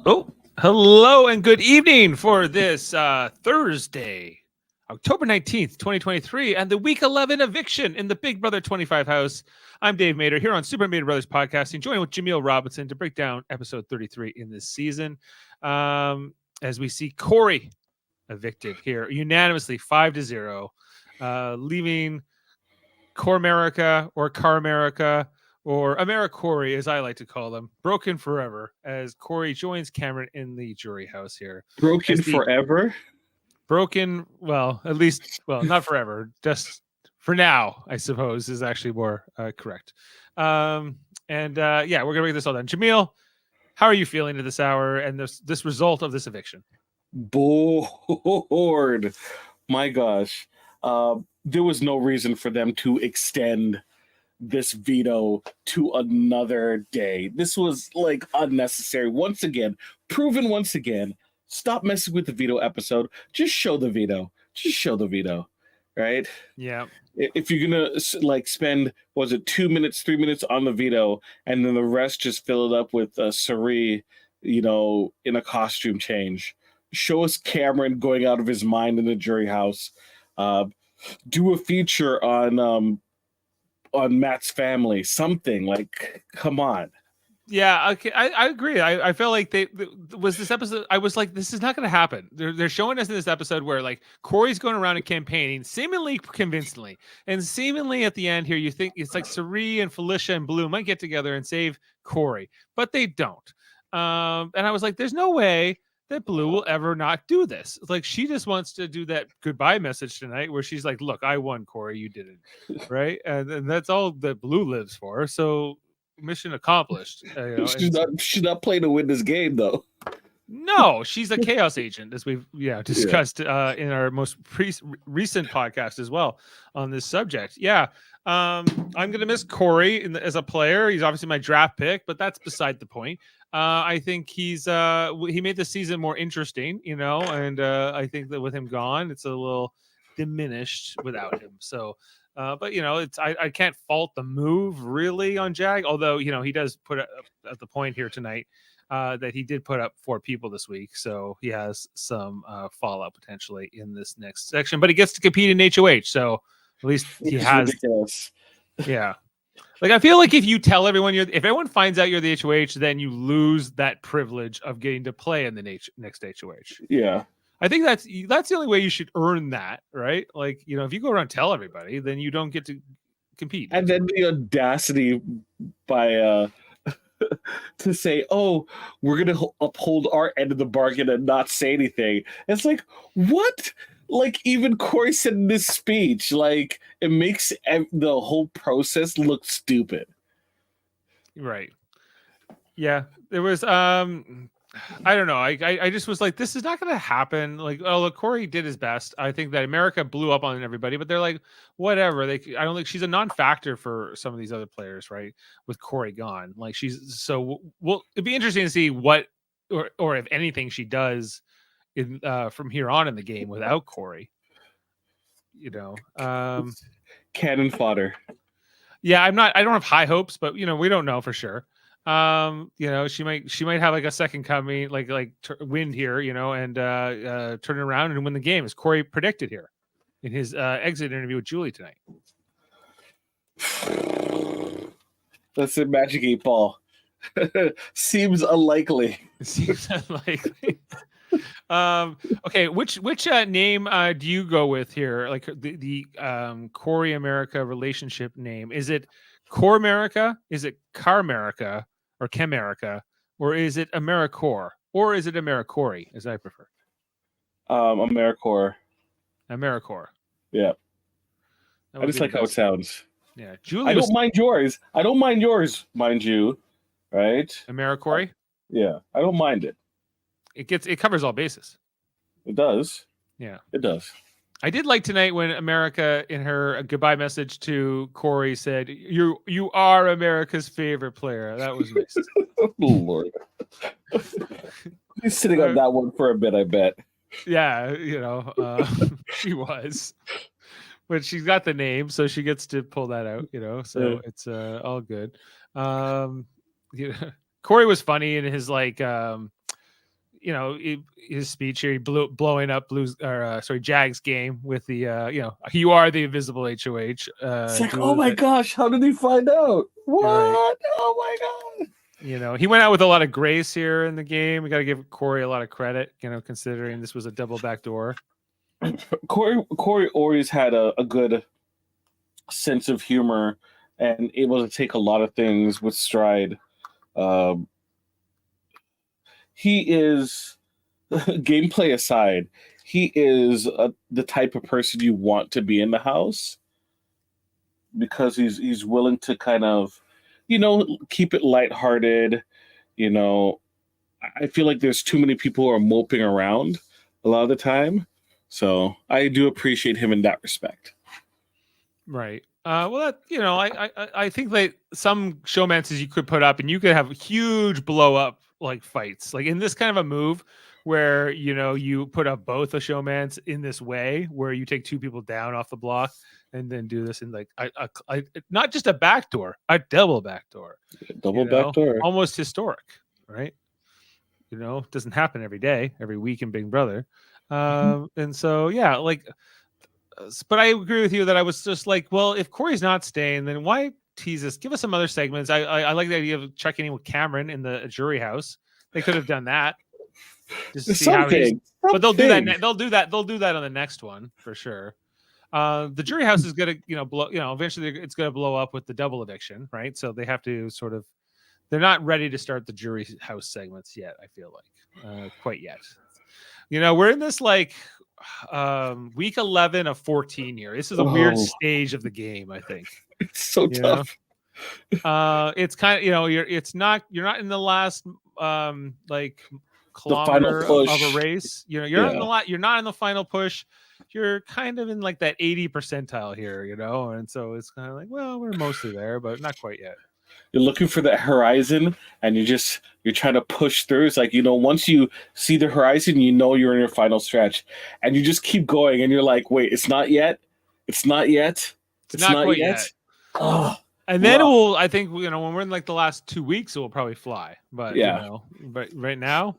Oh, hello and good evening for this Thursday, October 19th, 2023, and the Week 11 eviction in the Big Brother 25 house. I'm Dave Mader here on Super Mader Brothers Podcasting, joined with Jaemeel Robinson to break down episode 33 in this season. As we see Corey evicted here unanimously 5-0, leaving Core America or Car America or AmeriCorey, as I like to call them, broken forever, as Corey joins Cameron in the jury house here. Broken forever? Broken, well, at least, well, not forever, just for now, I suppose, is actually more correct. Yeah, we're going to break this all down. Jaemeel, how are you feeling at this hour and this result of this eviction? Bored. My gosh. There was no reason for them to extend this veto to another day. This was like unnecessary. Once again, proven once again. Stop messing with the veto episode. Just show the veto. Right? Yeah. If you're gonna like spend, was it 2 minutes, 3 minutes on the veto, and then the rest just fill it up with Sari, in a costume change. Show us Cameron going out of his mind in the jury house. Do a feature on Matt's family. Something like, come on. Yeah, okay, I agree. I felt like was this episode. I was like, this is not going to happen. They're showing us in this episode where like Corey's going around and campaigning, seemingly convincingly, and seemingly at the end here, you think it's like Sari and Felicia and Blue might get together and save Corey, but they don't. And I was like, there's no way that Blue will ever not do this. Like she just wants to do that goodbye message tonight, where she's like, "Look, I won, Corey, you didn't," right? And that's all that Blue lives for. So. Mission accomplished. She's not playing to win this game, though. No, she's a chaos agent, as we've discussed in our most recent podcast as well on this subject. Yeah, I'm gonna miss Corey as a player. He's obviously my draft pick, but that's beside the point. I think he made the season more interesting, and I think that with him gone, it's a little diminished without him. So. But it's I can't fault the move really on Jag, although he does put at the point here tonight that he did put up 4 people this week, so he has some fallout potentially in this next section. But he gets to compete in HOH, so at least he has. Ridiculous. Yeah, like I feel like if you tell everyone if everyone finds out you're the HOH, then you lose that privilege of getting to play in the next HOH. Yeah. I think that's the only way you should earn that, right? Like, if you go around and tell everybody, then you don't get to compete. And then the audacity by to say, "Oh, we're gonna uphold our end of the bargain and not say anything." It's like, what? Like even Corey said in this speech, like it makes the whole process look stupid. Right. Yeah, there was I don't know. I just was like, this is not going to happen. Like, oh, look, Corey did his best. I think that America blew up on everybody, but they're like, whatever. I don't think she's a non-factor for some of these other players, right? With Corey gone, like it'd be interesting to see what or if anything she does in from here on in the game without Corey. Cannon fodder. Yeah, I don't have high hopes, but we don't know for sure. She might have like a second coming, like win here, and turn it around and win the game, as Corey predicted here in his exit interview with Julie tonight. That's a Magic 8 Ball. Seems unlikely. Okay, which name do you go with here? Like the Corey America relationship name? Is it Core America? Is it Car America? Or Chemerica, or is it AmeriCore, or is it AmeriCorey, as I prefer? AmeriCore. AmeriCore. Yeah. I just like how it sounds. Yeah. Julie. I don't mind yours. I don't mind yours, mind you. Right? AmeriCorey? Yeah. I don't mind it. It covers all bases. It does. Yeah. It does. I did like tonight when America, in her goodbye message to Corey, said, "You are America's favorite player." That was nice. Oh, Lord. He's sitting on that one for a bit, I bet. Yeah, she was. But she's got the name, so she gets to pull that out, so it's all good. Corey was funny in his his speech here, he blowing up Jag's game with the you are the invisible HOH. It's like, oh my gosh, how did he find out? What? Right. Oh my god! He went out with a lot of grace here in the game. We got to give Corey a lot of credit, considering this was a double backdoor. Corey always had a good sense of humor and able to take a lot of things with stride. He is, gameplay aside, he is the type of person you want to be in the house, because he's willing to kind of, keep it lighthearted. I feel like there's too many people who are moping around a lot of the time. So I do appreciate him in that respect. Right. Well, I think that some showmances you could put up, and you could have huge blow up like fights, like in this kind of a move where you put up both a showmance in this way, where you take two people down off the block and then do this in like not just a backdoor, a double backdoor, backdoor, almost historic, right? Doesn't happen every day, every week in Big Brother. And so, yeah, but I agree with you that I was just like, well, if Corey's not staying, then why tease us? Give us some other segments. I like the idea of checking in with Cameron in the jury house. They could have done that. Just to see how he's. But they'll do that. They'll do that. They'll do that on the next one for sure. The jury house is gonna, blow. Eventually it's gonna blow up with the double eviction, right? So they have to sort of. They're not ready to start the jury house segments yet. I feel like quite yet. We're in this week 11 of 14 here. This is a weird stage of the game, I think. It's so tough. It's kind of, you're not in the last kilometer of a race. You're not in the final push. You're kind of in like that 80 percentile here, and so it's kind of like, well, we're mostly there, but not quite yet. You're looking for that horizon, and you're trying to push through. It's like, once you see the horizon, you're in your final stretch, and you just keep going, and you're like, wait, it's not yet. It's not yet. It's not quite yet. Oh, and then I think, when we're in like the last 2 weeks, it will probably fly. But, but right now,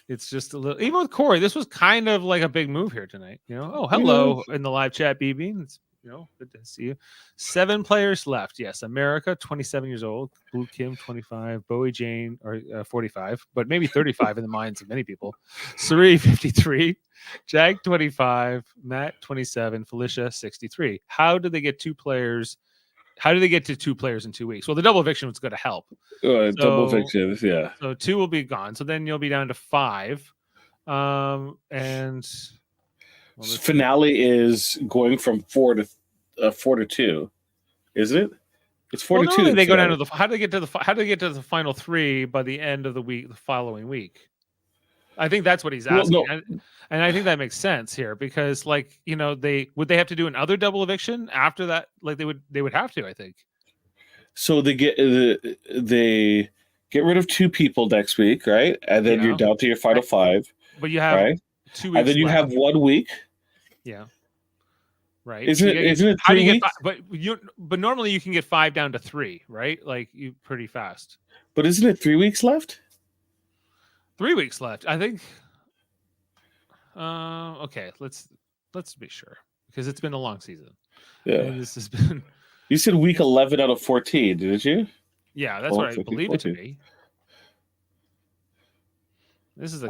it's just a little, even with Corey, this was kind of like a big move here tonight. Oh, hello in the live chat, BB. It's, good to see you. 7 players left. Yes, America, 27 years old. Blue Kim, 25. Bowie Jane, or 45, but maybe 35 in the minds of many people. Suri, 53. Jag, 25. Matt, 27. Felicia, 63. How did they get 2 players? How did they get to 2 players in 2 weeks? Well, the double eviction was going to help. Double eviction, yeah. So 2 will be gone. So then you'll be down to 5. And finale is going from 4 to 2, isn't it? It's 4 to 2. They go down to the. How do they get to the final 3 by the end of the following week? I think that's what he's asking, and I think that makes sense here because, they have to do another double eviction after that. Like they would have to, I think. So they get rid of 2 people next week, right? And then you're down to your final 5. But you have 2 weeks, and then you have 1 week. Yeah. Right. Isn't it 3 weeks? But normally you can get 5 down to 3, right? Like you pretty fast. But isn't it 3 weeks left? 3 weeks left, I think. Okay, let's be sure because it's been a long season. Yeah. And this has been. You said week 11 out of 14, didn't you? Yeah, that's what I believe 14. It to be. This is a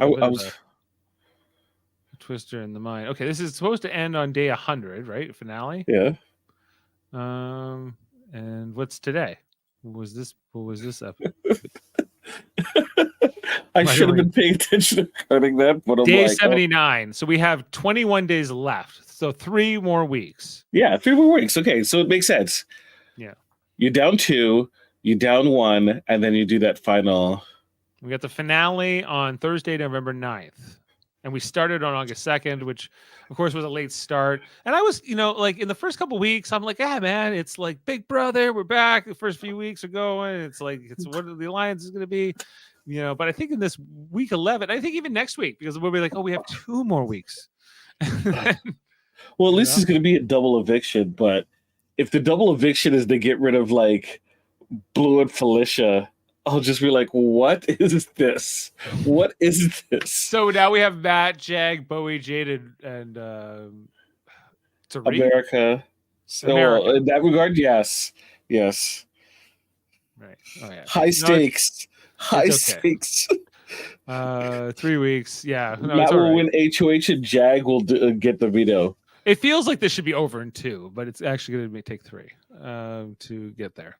twister in the mind. Okay, this is supposed to end on day 100, right? Finale. Yeah. And what's today? What was this up? I should have been paying attention to cutting that, but day 79. So we have 21 days left. So 3 more weeks. Yeah, 3 more weeks. Okay, so it makes sense. Yeah. You're down 2, you down 1, and then you do that final. We got the finale on Thursday, November 9th. And we started on August 2nd, which, of course, was a late start. And I was, in the first couple weeks, I'm like, man, it's like Big Brother. We're back. The first few weeks are going. It's like, it's what the alliance is going to be, But I think in this week 11, I think even next week, because we'll be like, we have 2 more weeks. Well, at least it's going to be a double eviction. But if the double eviction is to get rid of, Blue and Felicia, I'll just be like, what is this? What is this? So now we have Matt, Jag, Bowie, Jade, and Tariq? America. So America. in that regard, yes. Yes. Right. Oh yeah. High stakes. High okay. stakes. 3 weeks. Yeah. No, Matt it's all will right. win HOH and Jag will get the veto. It feels like this should be over in 2, but it's actually going to take 3 to get there.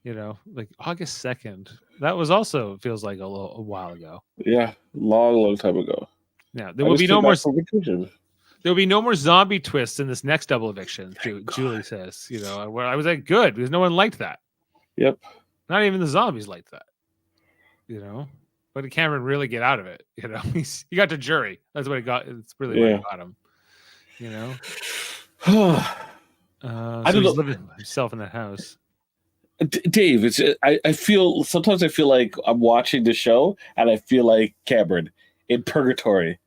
You know, like August 2nd. That was also feels like a while ago. Yeah, long time ago. Yeah, there will be no more. There will be no more zombie twists in this next double eviction. Julie says, you know, where I was like, good because no one liked that. Yep. Not even the zombies liked that. You know, but did Cameron really get out of it? You know, he got to jury. That's what he got. It's really what got him. You know. I don't know. He's living himself in that house. Dave, I feel sometimes I feel like I'm watching the show and I feel like Cameron in purgatory.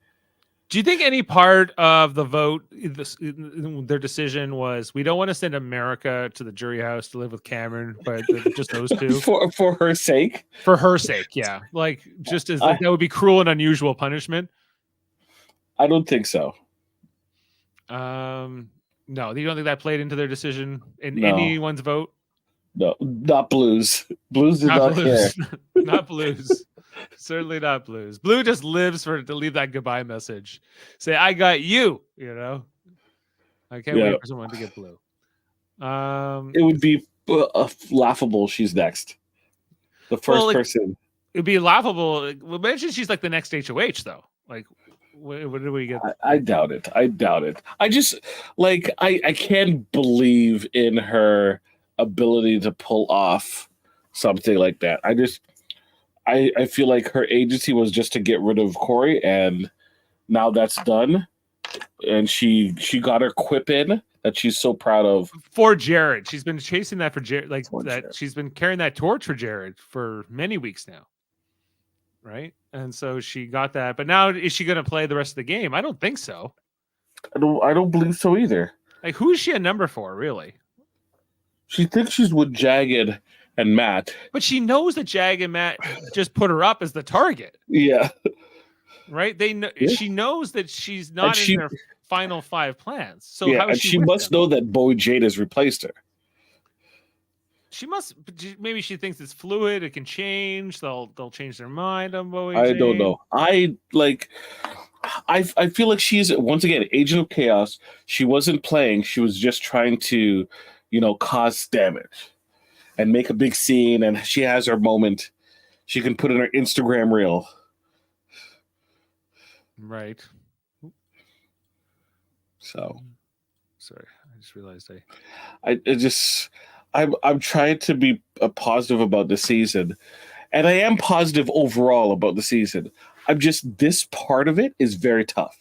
Do you think any part of the vote, their decision was, we don't want to send America to the jury house to live with Cameron, but just those two for her sake? For her sake, yeah. Like just as that would be cruel and unusual punishment. I don't think so. No, you don't think that played into their decision in anyone's vote? No, not Blues. Blues did not care. Not Blues. Certainly not Blues. Blue just lives to leave that goodbye message. Say, I got you, you know. I can't wait for someone to get Blue. It would be laughable. She's next. The first person. It would be laughable. Well, imagine she's like the next HOH, though. Like, what do we get? I doubt it. I just, like, I can't believe in her ability to pull off something like that. I feel like her agency was just to get rid of Corey, and now that's done. And she got her quip in that she's so proud of for Jared. She's been chasing that for Jared, like that. Jared. She's been carrying that torch for Jared for many weeks now, right? And so she got that. But now, is she going to play the rest of the game? I don't think so. I don't believe so either. Like, who is she a number for, really? She thinks she's with Jagged and Matt. But she knows that Jag and Matt just put her up as the target. Yeah. Right? They know. Yeah. She knows that she's not in their final 5 plans. So how is she must know that Bowie Jade has replaced her. She must. Maybe she thinks it's fluid. It can change. They'll change their mind on Bowie Jade. I don't know. I feel like she's, once again, agent of chaos. She wasn't playing. She was just trying to, cause damage and make a big scene. And she has her moment. She can put in her Instagram reel. Right. So, sorry, I just realized I'm trying to be positive about the season, and I am positive overall about the season. This part of it is very tough.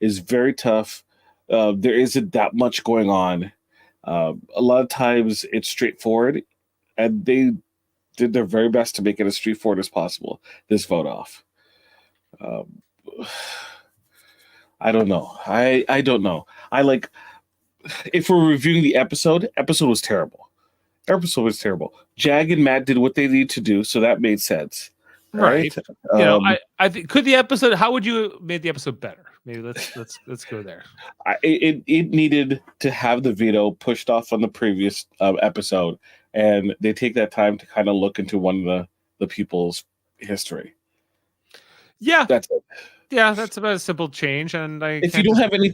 There isn't that much going on. A lot of times it's straightforward, and they did their very best to make it as straightforward as possible. This vote off. I don't know. I don't know. If we're reviewing the episode was terrible. Jag and Matt did what they need to do, so that made sense. Right. I think could the episode. How would you make the episode better? Maybe let's go there. It needed to have the veto pushed off on the previous episode, and they take that time to kind of look into one of the people's history. Yeah, that's it. Yeah, that's about a simple change. And if you don't have any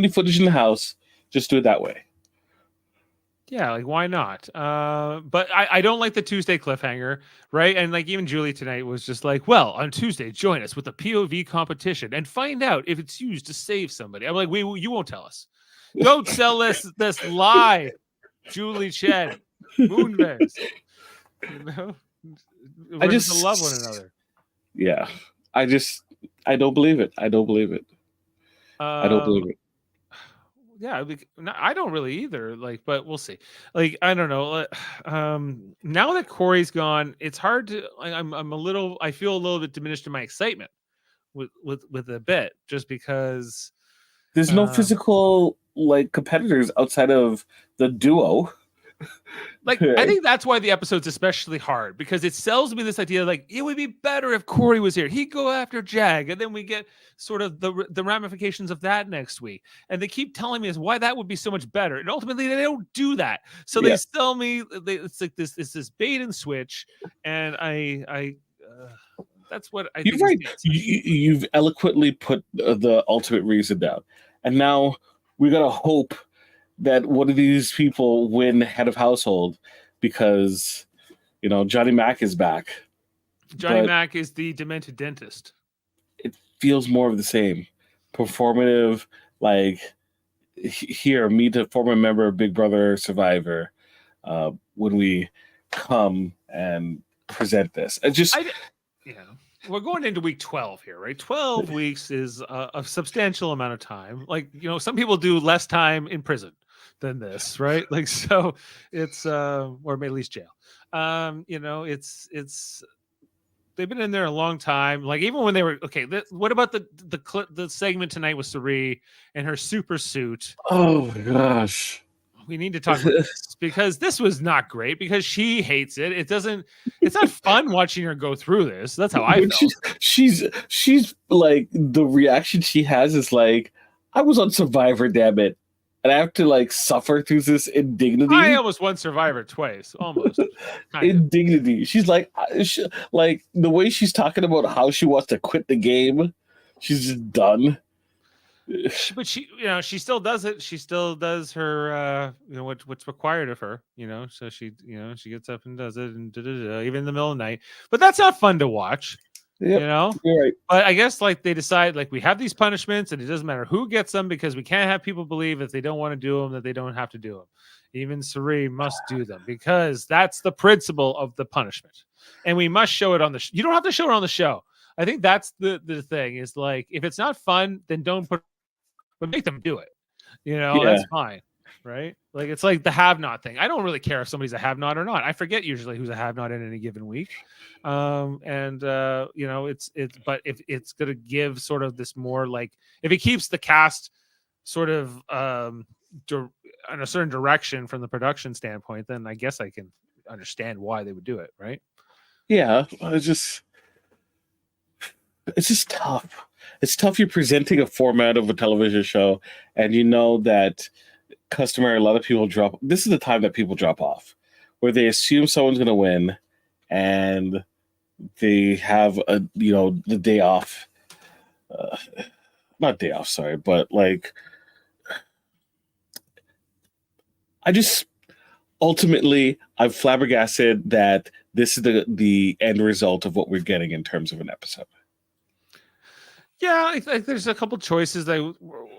footage in the house, just do it that way. Yeah, like why not? But I don't like the Tuesday cliffhanger, right? And like even Julie tonight was just like, well, on Tuesday, join us with the POV competition and find out if it's used to save somebody. I'm like, you won't tell us. Don't sell this lie, Julie Chen, Moonves. We're just love one another. Yeah, I don't believe it. I don't believe it. Yeah, I don't really either. But we'll see. I don't know. Now that Corey's gone, it's hard to. I feel a little bit diminished in my excitement with a bit, just because there's no physical competitors outside of the duo. Like, I think that's why the episode's especially hard, because it sells me this idea like it would be better if Corey was here. He'd go after Jag, and then we get sort of the ramifications of that next week. And they keep telling me is why that would be so much better. And ultimately, they don't do that. So they sell me. It's like this bait and switch. And that's what I think. You're right. You've eloquently put the ultimate reason down, and now we gotta hope that one of these people win head of household, because Johnny Mac is back. Johnny Mac is the demented dentist. It feels more of the same, performative. Like, here, meet a former member of Big Brother Survivor. When we come and present this, we're going into week 12 here, right? 12 weeks is a substantial amount of time. Like, some people do less time in prison than this, right? Like, so it's or at least jail. It's they've been in there a long time. Like, even when they were what about the segment tonight with Sari and her super suit? Oh my gosh. We need to talk about this, because this was not great, because she hates it. It's not fun watching her go through this. That's how I felt. She's like, the reaction she has is like, I was on Survivor, damn it. And I have to like suffer through this indignity. I almost won Survivor twice, almost. Indignity. She's like, like the way she's talking about how she wants to quit the game. She's just done. But she still does it. She still does her, what's required of her. So she gets up and does it, and even in the middle of the night. But that's not fun to watch. Yep, you're right. But I guess like they decide, like, we have these punishments, and it doesn't matter who gets them, because we can't have people believe if they don't want to do them that they don't have to do them. Even Sari must do them, because that's the principle of the punishment, and we must show it on the. You don't have to show it on the show. I think that's the thing, is like, if it's not fun, then don't put. But make them do it. That's fine, right? Like, it's like the have-not thing. I don't really care if somebody's a have-not or not. I forget usually who's a have-not in any given week. It's but if it's gonna give sort of this more, like, if it keeps the cast sort of in a certain direction from the production standpoint, then I guess I can understand why they would do it, right? Yeah, it's just tough. It's tough. You're presenting a format of a television show, and that a lot of people drop. This is the time that people drop off, where they assume someone's going to win, and they have the day off. Not day off, sorry, but like, ultimately, I'm flabbergasted that this is the end result of what we're getting in terms of an episode. Yeah, I think there's a couple choices that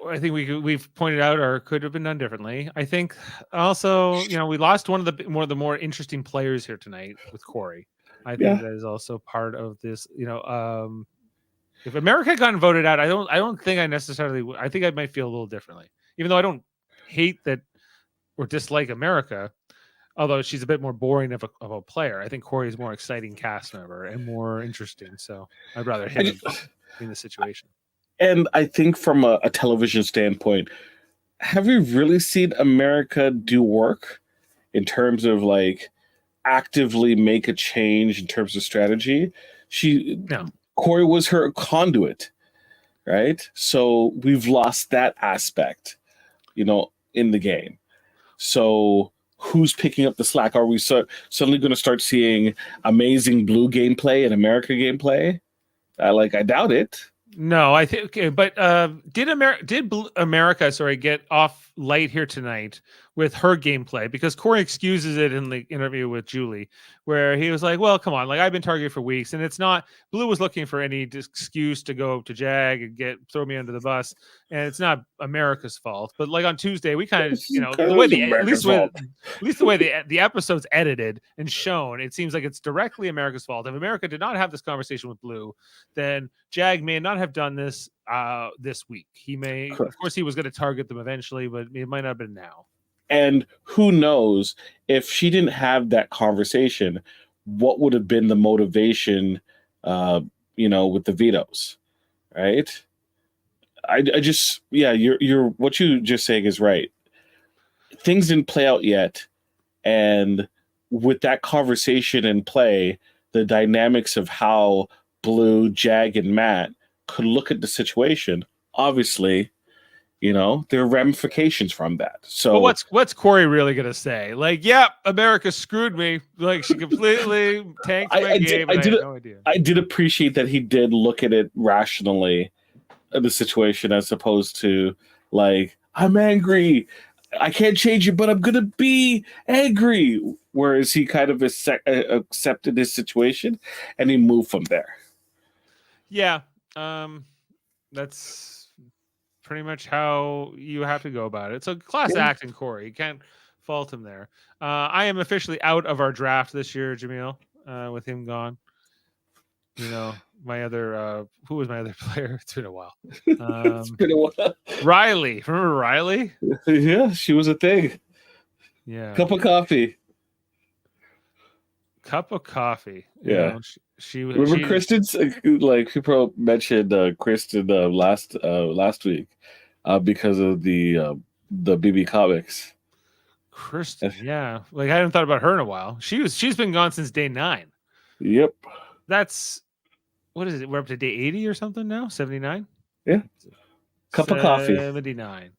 I think we've pointed out or could have been done differently. I think also, we lost one of the more interesting players here tonight with Corey. I think that is also part of this. If America had gotten voted out, I don't think I necessarily would. I think I might feel a little differently, even though I don't hate that or dislike America. Although she's a bit more boring of a player, I think Corey is more exciting cast member and more interesting. So I'd rather him in the situation. And I think from a television standpoint, have we really seen America do work in terms of like actively make a change in terms of strategy? Corey was her conduit, right? So we've lost that aspect, in the game. So who's picking up the slack? Are we suddenly going to start seeing amazing Blue gameplay and America gameplay? I doubt it. No, I think okay, but did America get off light here tonight with her gameplay? Because Corey excuses it in the interview with Julie, where he was like, "Well, come on, like I've been targeted for weeks, and it's not Blue was looking for any excuse to go to Jag and throw me under the bus, and it's not America's fault." But like on Tuesday, we kind of the way at least the way the episode's edited and shown, it seems like it's directly America's fault. If America did not have this conversation with Blue, then Jag may not have done this this week. He may, of course, he was going to target them eventually, but it might not have been now. And who knows if she didn't have that conversation, what would have been the motivation, with the vetoes, right? I you're what you just saying is right. Things didn't play out yet. And with that conversation in play, the dynamics of how Blue, Jag, and Matt could look at the situation, obviously, there are ramifications from that. So but what's Corey really gonna say? Like, yeah, America screwed me. Like, she completely tanked my game, and I had no idea. I did appreciate that he did look at it rationally, the situation, as opposed to like, I'm angry, I can't change it, but I'm gonna be angry. Whereas he kind of accepted his situation and he moved from there. Yeah, that's pretty much how you have to go about it. So class act in Corey. You can't fault him there. I am officially out of our draft this year, Jaemeel, with him gone. My other who was my other player? It's been a while. It's been a while. Riley. Remember Riley? Yeah, she was a thing. Yeah. Cup of coffee. Yeah. She remember Kristen's, like people mentioned Kristen last week because of the BB comics. Kristen, yeah. Like I hadn't thought about her in a while. She's been gone since day 9. Yep. That's what is it? We're up to day 80 or something now? 79? Yeah. Cup of coffee. 79.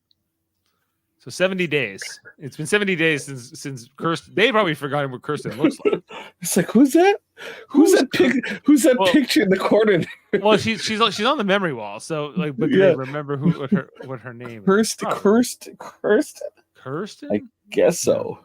So 70 days. It's been 70 days since Kirsten. They probably forgotten what Kirsten looks like. It's like, who's that? Who's that picture in the corner? Well, she's on the memory wall. So like, but do they remember what her name is? Kirsten. I guess so.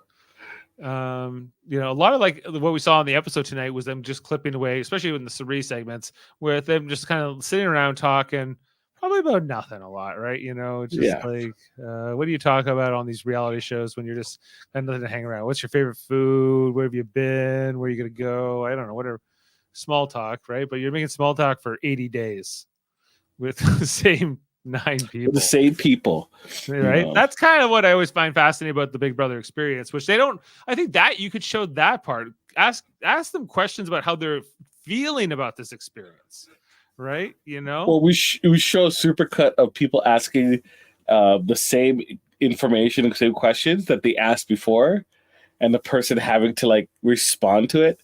A lot of like what we saw in the episode tonight was them just clipping away, especially in the Cerie segments, with them just kind of sitting around talking. Probably about nothing a lot, right? Just like, what do you talk about on these reality shows when you're just kind of nothing to hang around? What's your favorite food? Where have you been? Where are you going to go? I don't know, whatever. Small talk, right? But you're making small talk for 80 days with the same 9 people. The same people. Right? That's kind of what I always find fascinating about the Big Brother experience, which they don't, I think that you could show that part. Ask them questions about how they're feeling about this experience. Right, Or we show a supercut of people asking the same information and same questions that they asked before, and the person having to like respond to it.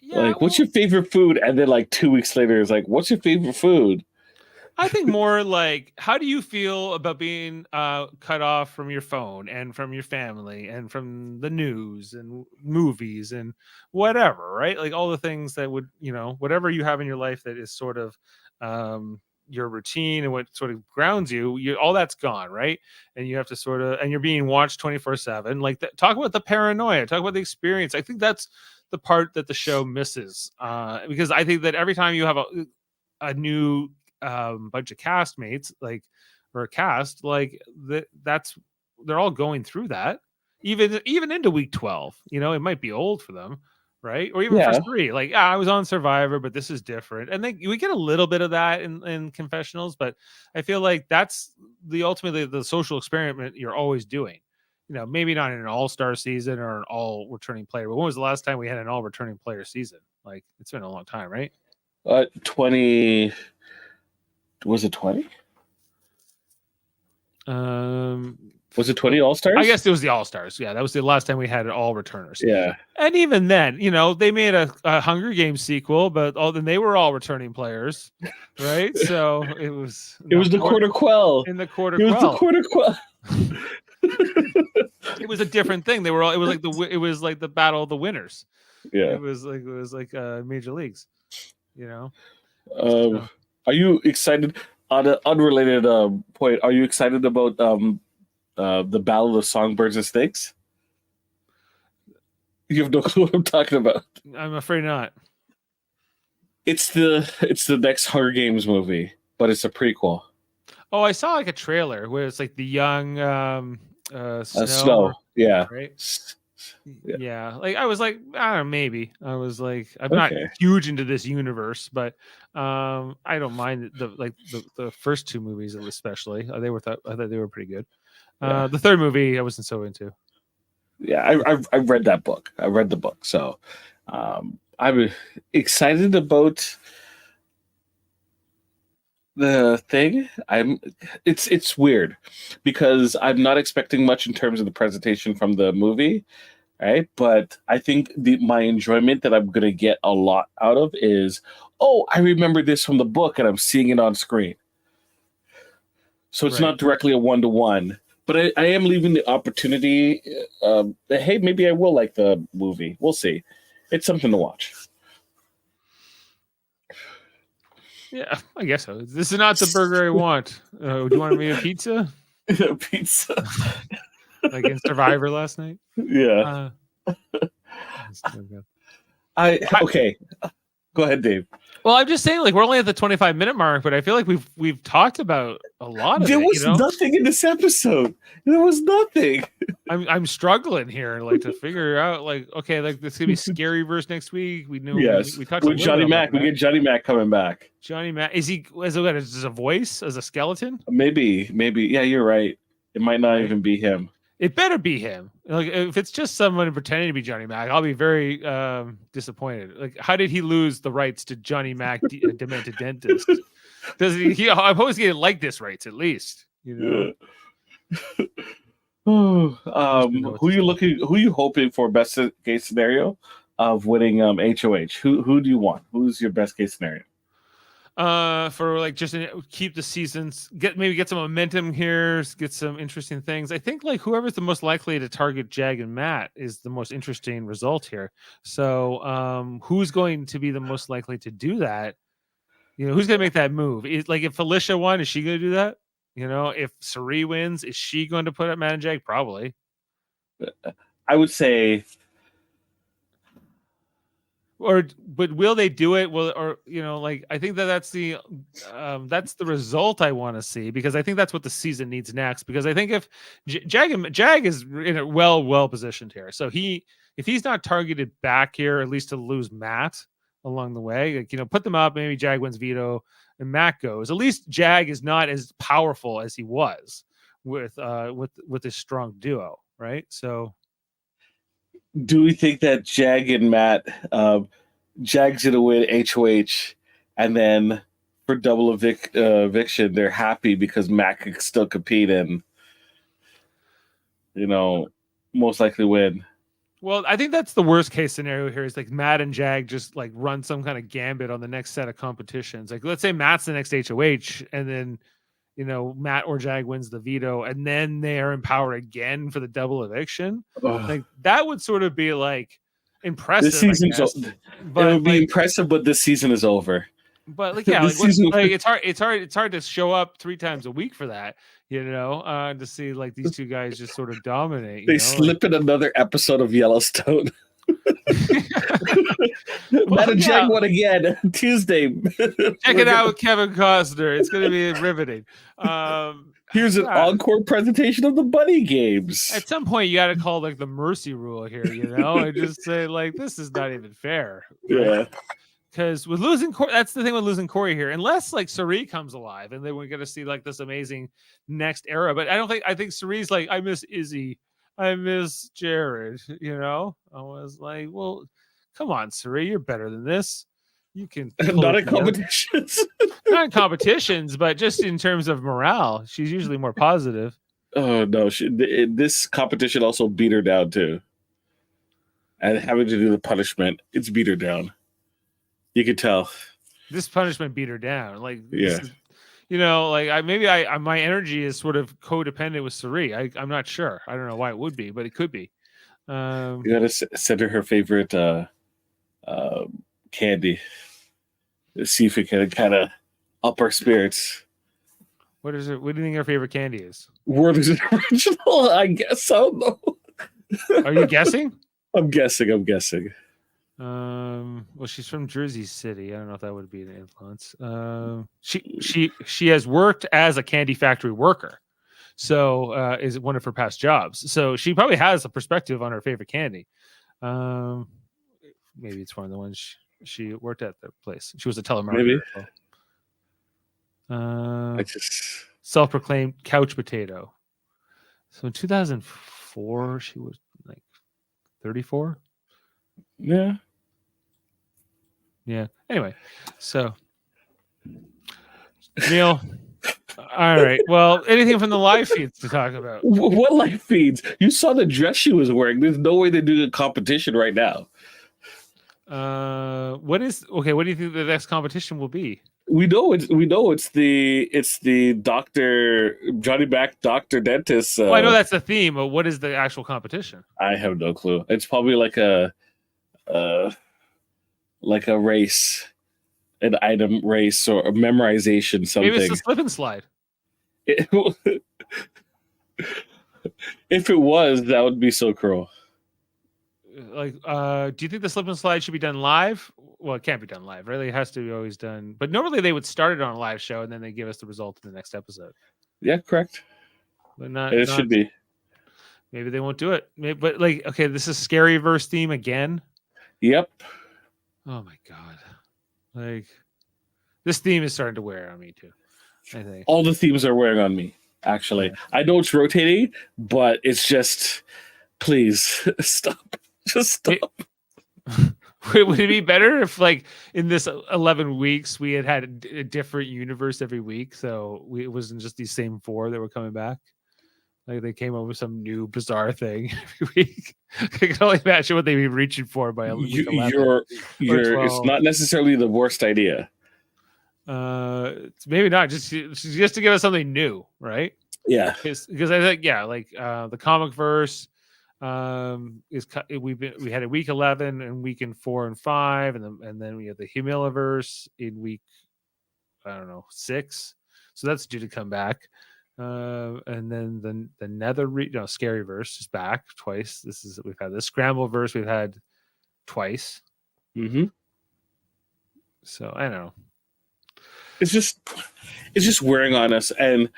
Yeah, like, what's your favorite food? And then like 2 weeks later, it's like, what's your favorite food? I think more like, how do you feel about being cut off from your phone and from your family and from the news and movies and whatever, right? Like all the things that would, whatever you have in your life that is sort of your routine and what sort of grounds you, all that's gone, right? And you have to and you're being watched 24/7. Like talk about the paranoia, talk about the experience. I think that's the part that the show misses because I think that every time you have a new bunch of castmates or a cast they're all going through that even into week 12. It might be old for them, right? Or even for 3, like I was on Survivor, but this is different, and then we get a little bit of that in confessionals, but I feel like that's ultimately the social experiment you're always doing. Maybe not in an all-star season or an all returning player, but when was the last time we had an all returning player season? Like it's been a long time, right? 20. Was it 20? Was it 20 All-Stars? I guess it was the All-Stars. Yeah, that was the last time we had all returners. Yeah. And even then, they made a Hunger Games sequel, but then they were all returning players, right? So it was the Quarter Quell. In the Quarter Quell. It was the Quarter Quell. It was a different thing. It was like the Battle of the Winners. Yeah. It was like Major Leagues, Are you excited? On an unrelated point, are you excited about the Battle of the Songbirds and Snakes? You have no clue what I'm talking about. I'm afraid not. It's the next Hunger Games movie, but it's a prequel. Oh, I saw like a trailer where it's like the young Snow. Yeah. Right. Yeah. Like I was like, I don't know, maybe. I was like, I'm not huge into this universe, but I don't mind the first 2 movies especially. I thought they were pretty good. The third movie I wasn't so into. Yeah, I read that book. I read the book, so I'm excited about the thing, it's weird because I'm not expecting much in terms of the presentation from the movie, right? But I think my enjoyment that I'm gonna get a lot out of is, oh, I remember this from the book and I'm seeing it on screen. So it's Right. not directly a 1-to-1, but I am leaving the opportunity. Hey, maybe I will like the movie. We'll see. It's something to watch. Yeah, I guess so. This is not the burger I want. Do you want me a pizza? Pizza. Like in Survivor last night? Yeah. That's no good. Okay. Go ahead, Dave. Well, I'm just saying, like, we're only at the 25-minute mark, but I feel like we've talked about a lot of There it. was nothing in this episode. There was nothing. I'm struggling here, like, to figure out, like, okay, like this could be scary verse next week. We knew Yes. we talked With Johnny Mac. We get Johnny Mac coming back. Johnny Mac, is he as a voice, as a skeleton? Maybe. Yeah, you're right. It might not even be him. It better be him. Like, if it's just someone pretending to be Johnny Mac, I'll be very disappointed. Like, how did he lose the rights to Johnny Mac, demented dentist? Does he? I'm hoping he didn't like this rights at least. You know. Who you hoping for best case scenario of winning HOH? Who do you want? Who's your best case scenario? For like just keep the seasons, get some momentum here, get some interesting things. I think like whoever's the most likely to target Jag and Matt is the most interesting result here. So who's going to be the most likely to do that? You know, who's going to make that move? Like if Felicia won, is she going to do that? You know, if Sari wins, is she going to put up Matt and Jag? Probably. I would say. But will they do it? Like I think that's the result I want to see, because I think that's what the season needs next. Because I think if Jag is in a well positioned here, so if he's not targeted back here, at least to lose Matt along the way, like, you know, put them up. Maybe Jag wins veto and Matt goes. At least Jag is not as powerful as he was with this strong duo, right? So. Do we think that Jag and Matt, Jag's going to win HOH, and then for double eviction, they're happy because Matt can still compete and, you know, most likely win? Well, I think that's the worst case scenario here, is like Matt and Jag just like run some kind of gambit on the next set of competitions. Like, let's say Matt's the next HOH, and then, you know, Matt or Jag wins the veto, and then they are empowered again for the double eviction. Like, that would sort of be like impressive. This season's it would be impressive, but this season is over. But like, yeah, it's hard to show up 3 times a week for that, you know, to see like these two guys just sort of dominate. They slip in another episode of Yellowstone. Matt and Jag won again Tuesday. Check it out with Kevin Costner. It's going to be riveting. Here's an encore presentation of the Bunny Games. At some point, you got to call like the mercy rule here, you know, and just say like, this is not even fair. Right? Yeah. Because with losing Corey, that's the thing with losing Corey here. Unless like Sari comes alive, and then we're going to see like this amazing next era. But I think Sari's like, I miss Izzy. I miss Jared, you know? I was like, well, come on, Sari, you're better than this. You can not in competitions. Not in competitions, but just in terms of morale. She's usually more positive. Oh no, this competition also beat her down too. And having to do the punishment, it's beat her down. You can tell. This punishment beat her down. Like, yeah. You know, like my energy is sort of codependent with Sari. I'm not sure. I don't know why it would be, but it could be. You gotta send her favorite candy. See if it can kind of up our spirits. What is it? What do you think her favorite candy is? World is original. I guess so. No. Are you guessing? I'm guessing. Well, she's from Jersey City. I don't know if that would be an influence. She has worked as a candy factory worker, so is one of her past jobs. So she probably has a perspective on her favorite candy. Maybe it's one of the ones she worked at the place. She was a telemarketer. Maybe. Self-proclaimed couch potato. So in 2004, she was like 34. Yeah. Anyway, so Neil. All right. Well, anything from the live feeds to talk about? What live feeds? You saw the dress she was wearing. There's no way they're doing a competition right now. What do you think the next competition will be? We know it's the doctor Johnny Mac doctor dentist. Well, I know that's the theme, but what is the actual competition? I have no clue. It's probably like a race, an item race or a memorization something. Maybe it's a slip and slide. If it was, that would be so cruel. Like, do you think the slip and slide should be done live? Well, it can't be done live, really. It has to be always done. But normally they would start it on a live show and then they give us the result in the next episode. Yeah, correct. But not. It should be. Maybe they won't do it. But like, okay, this is scary verse theme again. Yep. Oh my god! Like, this theme is starting to wear on me too. I think all the themes are wearing on me. Actually, yeah. I know it's rotating, but it's just, please stop. Just stop. Would it be better if, like, in this 11 weeks, we had a different universe every week, so it wasn't just these same 4 that were coming back? Like, they came up with some new bizarre thing every week. I can only imagine what they'd be reaching for by week 11. It's not necessarily the worst idea. Maybe not. Just to give us something new, right? Yeah. Because I think, like the comic verse. We had a week 11 and week in 4 and 5, and then we had the Humiliverse in week 6, so that's due to come back. And then the Scaryverse is back twice. We've had the Scrambleverse we've had twice. Mm-hmm. So I don't know. It's just wearing on us, and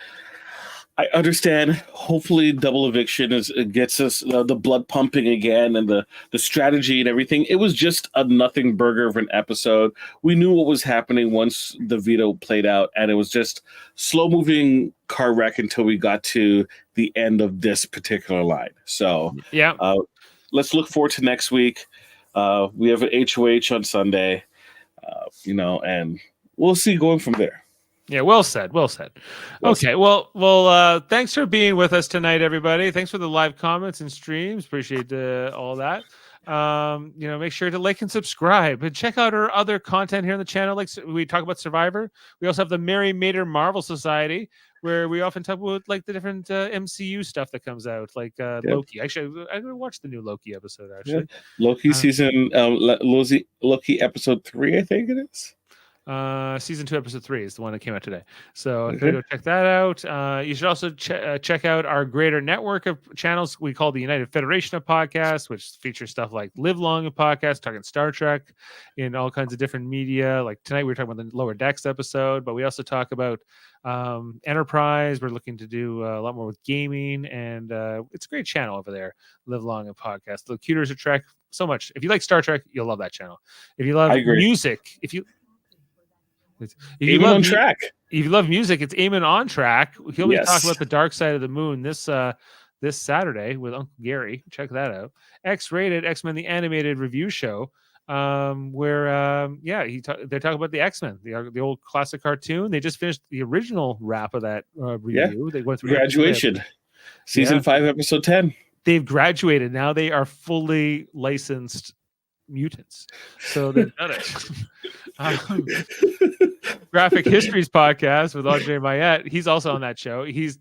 I understand. Hopefully, double eviction gets us the blood pumping again and the strategy and everything. It was just a nothing burger of an episode. We knew what was happening once the veto played out, and it was just slow moving car wreck until we got to the end of this particular line. So yeah, let's look forward to next week. We have an HOH on Sunday, and we'll see going from there. Yeah, well said. Okay, well, thanks for being with us tonight, everybody. Thanks for the live comments and streams. Appreciate all that. Make sure to like and subscribe and check out our other content here on the channel. Like, we talk about Survivor. We also have the Mary Mater Marvel Society, where we often talk about like the different MCU stuff that comes out, like Loki. Actually, I'm gonna watch the new Loki episode. Actually, Loki season Loki episode 3, I think it is. Season 2 episode 3 is the one that came out today, so go check that out. You should also check out our greater network of channels we call the United Federation of Podcasts, which features stuff like Live Long of Podcasts, talking Star Trek in all kinds of different media. Like tonight we were talking about the Lower Decks episode, but we also talk about Enterprise. We're looking to do a lot more with gaming, and it's a great channel over there, Live Long of Podcasts. The Cuters of Trek, so much. If you like Star Trek, you'll love that channel. If you love music, if you Eamon on Track. If you love music, it's Eamon on Track. He'll be talking about the Dark Side of the Moon this Saturday with Uncle Gary. Check that out. X-Rated X-Men the Animated Review Show, where they're talking about the X-Men, the old classic cartoon. They just finished the original wrap of that review. They went through graduation, season 5, episode 10. They've graduated. Now they are fully licensed mutants, so they've done it. Graphic Histories podcast with André Myette. He's also on that show. He's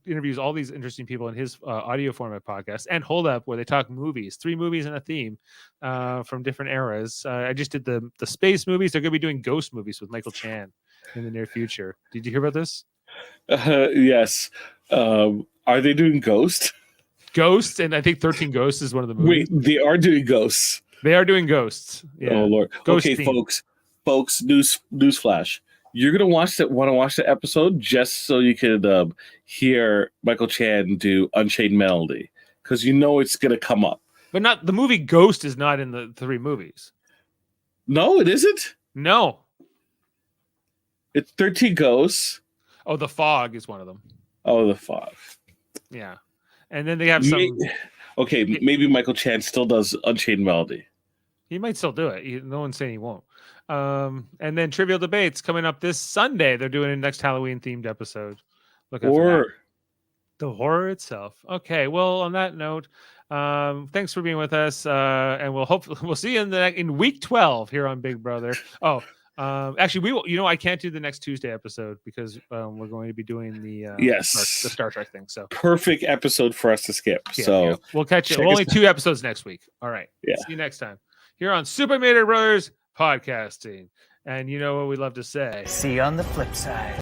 interviews all these interesting people in his audio format podcast. And Hold Up, where they talk movies, 3 movies and a theme from different eras. I just did the space movies. They're going to be doing ghost movies with Michael Chan in the near future. Did you hear about this? Yes. Are they doing Ghost? Ghost, and I think 13 Ghosts is one of the movies. Wait, they are doing Ghosts. They are doing Ghosts. Yeah. Oh Lord. Ghost okay, theme. folks. Newsflash. You're gonna want to watch the episode just so you could hear Michael Chan do Unchained Melody, because you know it's gonna come up. But not the movie Ghost is not in the 3 movies. No, it isn't. No. It's 13 Ghosts. Oh, The Fog is one of them. Oh, The Fog. Yeah, and then they have some. Okay, maybe Michael Chan still does Unchained Melody. He might still do it. No one's saying he won't. And then Trivial Debates coming up this Sunday. They're doing a next Halloween themed episode. Look out for that. The horror itself. Okay. Well, on that note, thanks for being with us. And we'll see you in week 12 here on Big Brother. Oh, actually, we will. I can't do the next Tuesday episode because we're going to be doing the Star Trek thing. So perfect episode for us to skip. Yeah, so we'll catch you. Only 2 episodes next week. All right. Yeah. See you next time here on Super Mater Brothers Podcasting. And you know what we love to say. See you on the flip side.